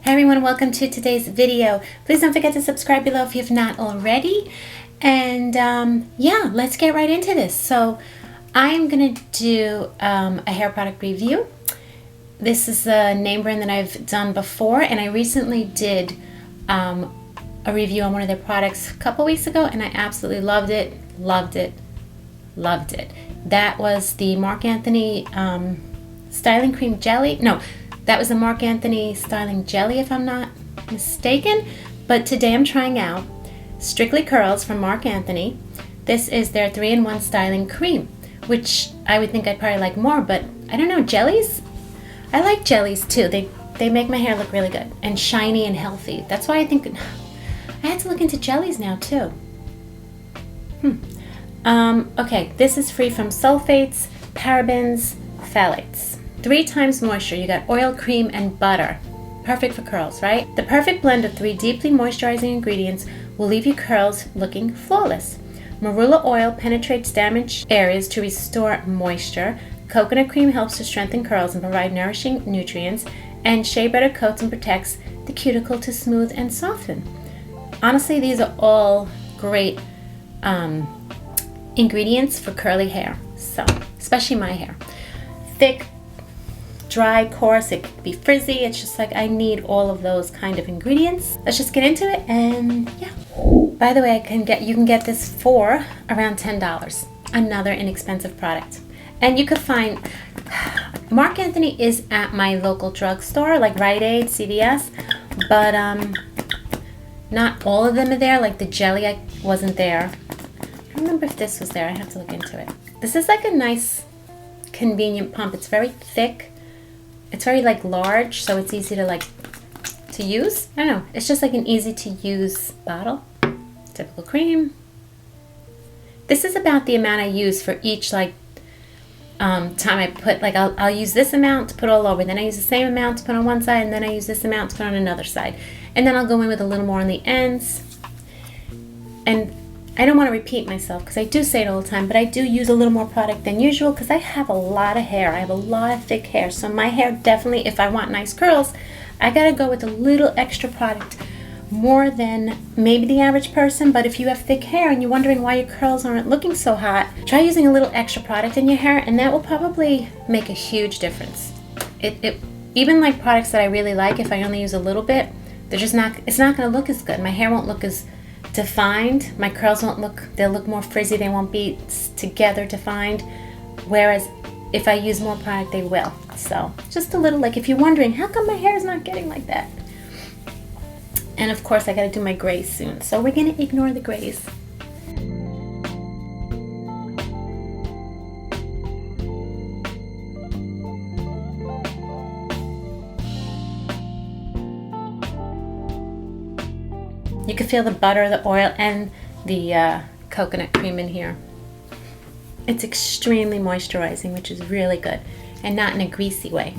Hey everyone, welcome to today's video. Please don't forget to subscribe below if you have not already. And yeah, let's get right into this. So I'm gonna do a hair product review. This is a name brand that I've done before, and I recently did a review on one of their products a couple weeks ago, and I absolutely loved it. That was the Marc Anthony styling cream jelly. No, that was the Marc Anthony styling jelly, if I'm not mistaken. But today I'm trying out Strictly Curls from Marc Anthony. This is their 3-in-1 styling cream, which I would think I'd probably like more, but I don't know, jellies? I like jellies too. They make my hair look really good and shiny and healthy. That's why I think I had to look into jellies now too. Okay, this is free from sulfates, parabens, phthalates. 3 times moisture. You got oil, cream, and butter. Perfect for curls, right? The perfect blend of 3 deeply moisturizing ingredients will leave your curls looking flawless. Marula oil penetrates damaged areas to restore moisture. Coconut cream helps to strengthen curls and provide nourishing nutrients. And shea butter coats and protects the cuticle to smooth and soften. Honestly, these are all great ingredients for curly hair. So, especially my hair. Thick, dry, coarse, it could be frizzy. It's just like I need all of those kind of ingredients. Let's just get into it, and yeah. By the way, you can get this for around $10. Another inexpensive product. And you could find Marc Anthony is at my local drugstore, like Rite Aid, CVS, but not all of them are there. Like the jelly wasn't there. I don't remember if this was there. I have to look into it. This is like a nice convenient pump. It's very thick. It's very like large, so it's easy to use. I don't know. It's just like an easy to use bottle. Typical cream. This is about the amount I use for each time I put, like I'll use this amount to put all over. Then I use the same amount to put on one side, and then I use this amount to put on another side. And then I'll go in with a little more on the ends. And I don't want to repeat myself because I do say it all the time, but I do use a little more product than usual because I have a lot of hair. I have a lot of thick hair. So my hair definitely, if I want nice curls, I got to go with a little extra product, more than maybe the average person. But if you have thick hair and you're wondering why your curls aren't looking so hot, try using a little extra product in your hair, and that will probably make a huge difference. Even like products that I really like, if I only use a little bit, it's not going to look as good. My hair won't look as defined. My curls they'll look more frizzy. They won't be together defined. Whereas if I use more product, they will. So just a little, like if you're wondering, how come my hair is not getting like that? And of course I gotta do my grays soon. So we're gonna ignore the grays. You can feel the butter, the oil, and the coconut cream in here. It's extremely moisturizing, which is really good, and not in a greasy way.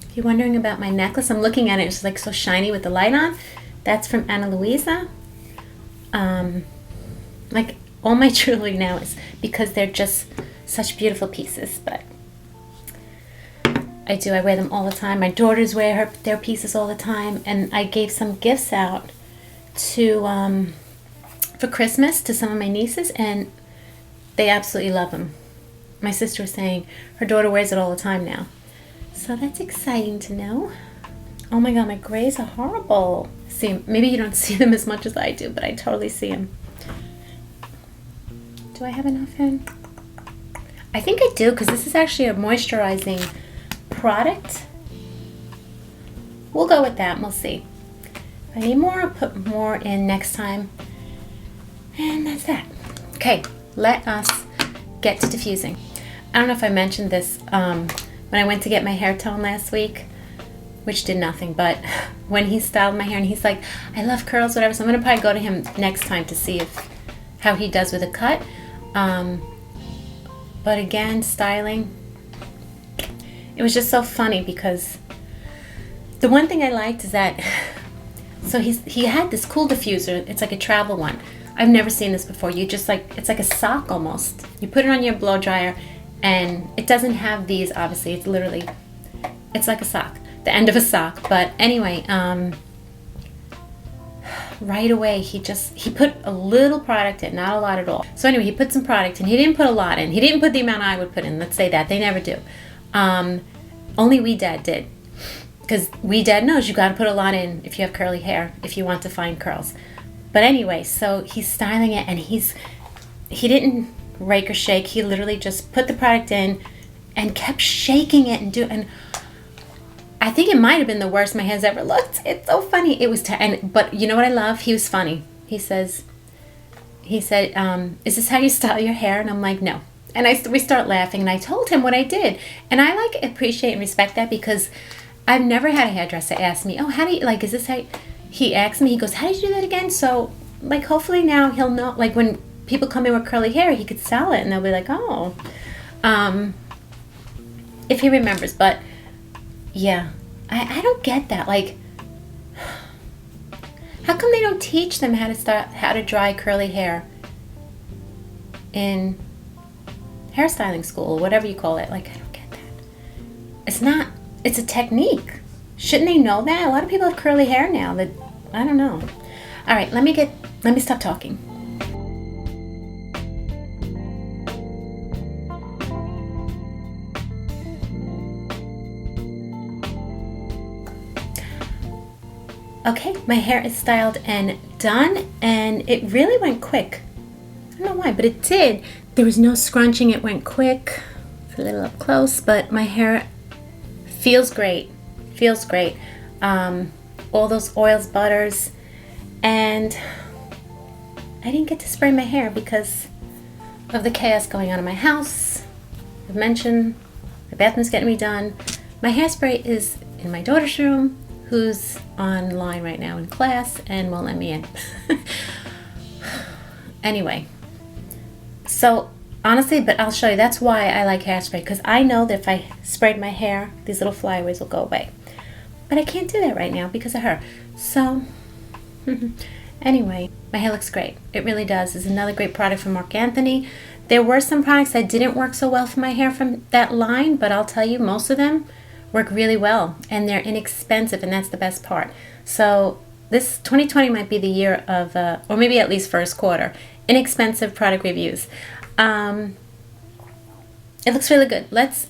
If you're wondering about my necklace, I'm looking at it. It's like so shiny with the light on. That's from Ana Luisa. Like all my jewelry now is because they're just such beautiful pieces, but I wear them all the time. My daughters wear their pieces all the time, and I gave some gifts out to for Christmas to some of my nieces, and they absolutely love them. My sister was saying her daughter wears it all the time now, so that's exciting to know. Oh my god, my grays are horrible. See, maybe you don't see them as much as I do, but I totally see them. Do I have enough in? I think I do, because this is actually a moisturizing product. We'll go with that and we'll see. If I need more, I'll put more in next time. And that's that. Okay, let us get to diffusing. I don't know if I mentioned this when I went to get my hair toned last week, which did nothing, but when he styled my hair and he's like, I love curls, whatever, so I'm gonna probably go to him next time to see how he does with a cut. But again, styling, it was just so funny because the one thing I liked is that, so he had this cool diffuser. It's like a travel one, I've never seen this before. You just like, it's like a sock almost. You put it on your blow dryer, and it doesn't have these, obviously. It's literally, it's like a sock, the end of a sock. But anyway, right away he put a little product in, not a lot at all. So anyway, he put some product in. He didn't put a lot in. He didn't put the amount I would put in. Let's say that. They never do. Only Wee Dad did. Because Wee Dad knows you got to put a lot in if you have curly hair, if you want to find curls. But anyway, so he's styling it, and he didn't rake or shake. He literally just put the product in and kept shaking it and I think it might have been the worst my hands ever looked. It's so funny. It was but you know what I love? He was funny. He said, "Is this how you style your hair?" And I'm like, "No." And we start laughing, and I told him what I did. And I like appreciate and respect that, because I've never had a hairdresser ask me, "Oh, how do you, like, is this how you," he asked me, he goes, "How did you do that again?" So, like, hopefully now he'll know, like, when people come in with curly hair, he could style it, and they'll be like, "Oh," if he remembers. But yeah, I don't get that. Like, how come they don't teach them how to dry curly hair in hairstyling school, or whatever you call it? Like, I don't get that. It's a technique. Shouldn't they know that? A lot of people have curly hair now that, I don't know. All right, let me stop talking. Okay, my hair is styled and done, and it really went quick. I don't know why, but it did. There was no scrunching, it went quick. It's a little up close, but my hair feels great. Feels great. All those oils, butters, and I didn't get to spray my hair because of the chaos going on in my house. I've mentioned my bathroom's getting redone. My hairspray is in my daughter's room, who's online right now in class and won't let me in. Anyway, so honestly, but I'll show you, that's why I like hairspray, because I know that if I sprayed my hair, these little flyaways will go away. But I can't do that right now because of her. So, anyway, my hair looks great. It really does. It's another great product from Marc Anthony. There were some products that didn't work so well for my hair from that line, but I'll tell you, most of them work really well, and they're inexpensive, and that's the best part. So this 2020 might be the year of, or maybe at least first quarter, inexpensive product reviews. It looks really good. Let's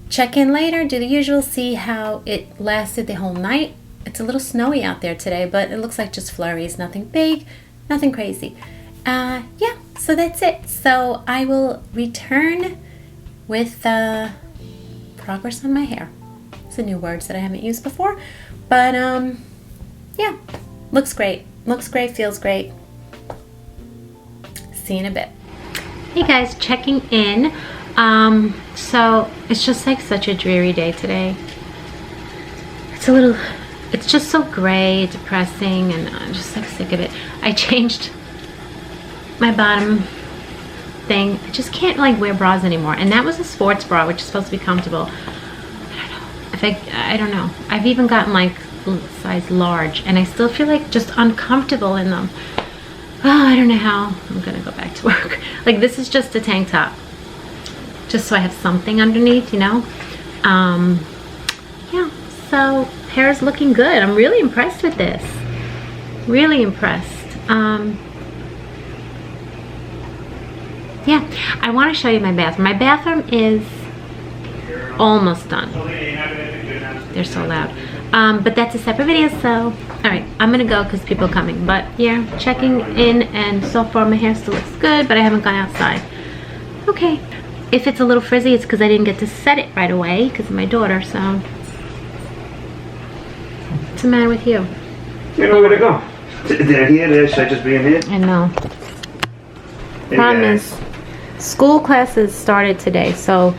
check in later, do the usual, see how it lasted the whole night. It's a little snowy out there today, but it looks like just flurries, nothing big, nothing crazy. Yeah, so that's it. So I will return with progress on my hair. It's a new words that I haven't used before, but yeah, looks great, feels great. See you in a bit. Hey guys, checking in. So it's just like such a dreary day today. It's just so gray, depressing, and I'm just like sick of it. I changed my bottom thing. I just can't like wear bras anymore, and that was a sports bra, which is supposed to be comfortable. I don't know. I've even gotten like size large, and I still feel like just uncomfortable in them. Oh, I don't know how I'm gonna go back to work. Like, this is just a tank top, just so I have something underneath, you know. Yeah, so hair's looking good. I'm really impressed with this. Really impressed. Yeah, I want to show you my bathroom. My bathroom is almost done. They're so loud. But that's a separate video, so alright, I'm gonna go because people are coming. But yeah, checking in, and so far my hair still looks good, but I haven't gone outside. Okay, if it's a little frizzy, it's because I didn't get to set it right away because of my daughter. So what's the matter with you? You know where to go. They're here, should I just be in here? I know. Hey, Problem guys. is, school classes started today, so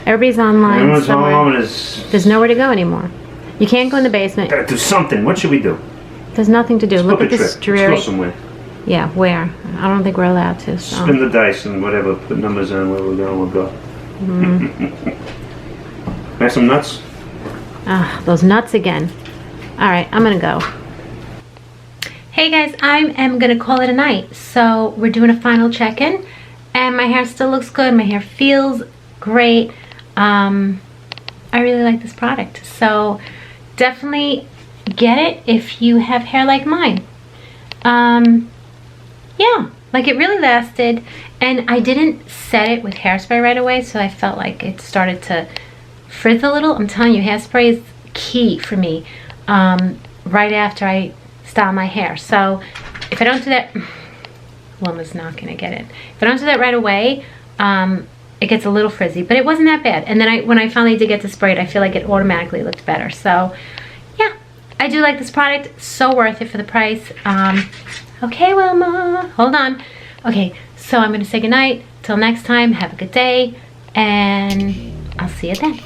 everybody's online. Everyone's somewhere. home and it's... There's nowhere to go anymore. You can't go in the basement. Gotta do something. What should we do? There's nothing to do. Let's Look book at a this trip. dreary. Let's go somewhere. Yeah, where? I don't think we're allowed to. So. Spin the dice and whatever. Put numbers on where we're going. We'll go. Have some nuts? Ah, those nuts again. All right, I'm gonna go. Hey guys, I am gonna call it a night. So we're doing a final check-in and my hair still looks good. My hair feels great. I really like this product. So definitely get it if you have hair like mine. Yeah, like it really lasted, and I didn't set it with hairspray right away, so I felt like it started to frizz a little. I'm telling you, hairspray is key for me right after I style my hair. So if I don't do that, Wilma's not gonna get it. If I don't do that right away, it gets a little frizzy, but it wasn't that bad. And then when I finally did get to spray it, I feel like it automatically looked better. So yeah, I do like this product. So worth it for the price. Okay, Wilma, hold on. Okay, so I'm gonna say goodnight. Till next time, have a good day, and I'll see you then.